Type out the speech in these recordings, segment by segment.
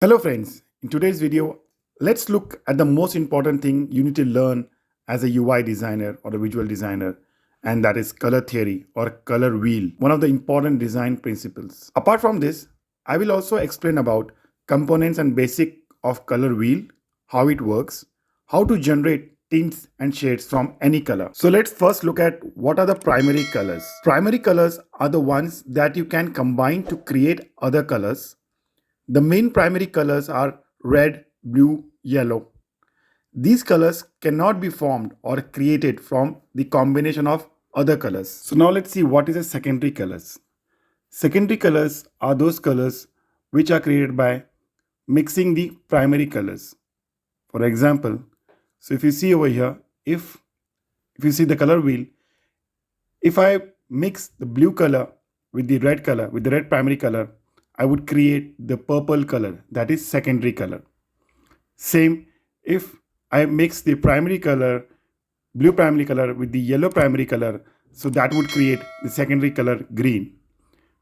Hello friends, in today's video, let's look at the most important thing you need to learn as a UI designer or a visual designer, and that is color theory or color wheel, one of the important design principles. Apart from this, I will also explain about components and basic of color wheel, how it works, how to generate tints and shades from any color. So let's first look at what are the primary colors. Primary colors are the ones that you can combine to create other colors. The main primary colors are red, blue, yellow. These colors cannot be formed or created from the combination of other colors. So now let's see what is a secondary colors. Secondary colors are those colors which are created by mixing the primary colors. For example, so if you see over here, if you see the color wheel, if I mix the blue color with the red color, with the red primary color, I would create the purple color, that is secondary color. Same if I mix the primary color, blue primary color with the yellow primary color, so that would create the secondary color green.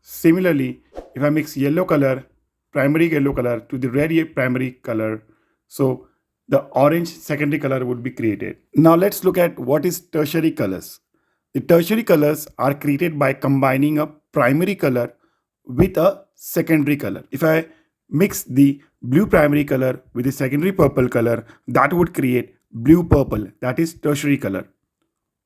Similarly, if I mix yellow color, primary yellow color to the red primary color, so the orange secondary color would be created. Now let's look at what is tertiary colors. The tertiary colors are created by combining a primary color with a secondary color. If I mix the blue primary color with the secondary purple color, that would create blue purple, that is tertiary color.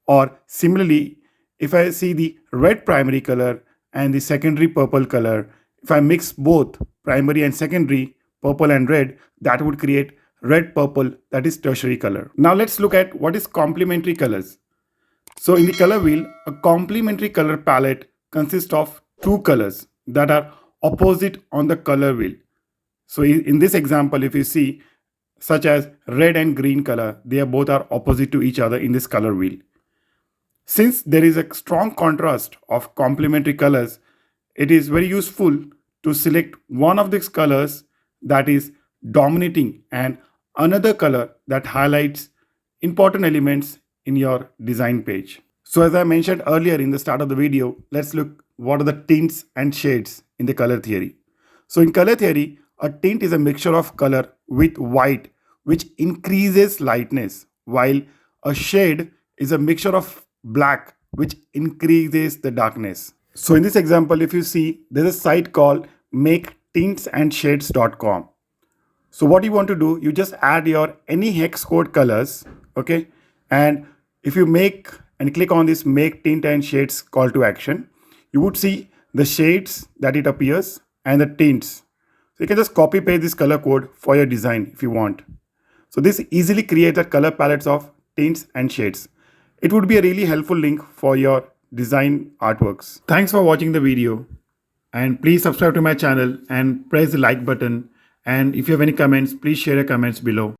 Or similarly, if I see the red primary color and the secondary purple color, if I mix both primary and secondary, purple and red, that would create red purple, that is tertiary color. Now let's look at what is complementary colors. So in the color wheel, a complementary color palette consists of two colors that are opposite on the color wheel. So in this example, if you see, such as red and green color, they both are opposite to each other in this color wheel. Since there is a strong contrast of complementary colors, it is very useful to select one of these colors that is dominating and another color that highlights important elements in your design page. So as I mentioned earlier in the start of the video, let's look what are the tints and shades in the color theory. So in color theory, a tint is a mixture of color with white which increases lightness, while a shade is a mixture of black which increases the darkness. So in this example, if you see, there's a site called maketintsandshades.com. So what you want to do, you just add your any hex code colors, okay? And if you make and click on this make tint and shades call to action, you would see the shades that it appears and the tints. So you can just copy paste this color code for your design if you want. So this easily creates a color palettes of tints and shades. It would be a really helpful link for your design artworks. Thanks for watching the video, and please subscribe to my channel and press the like button. And if you have any comments, please share your comments below.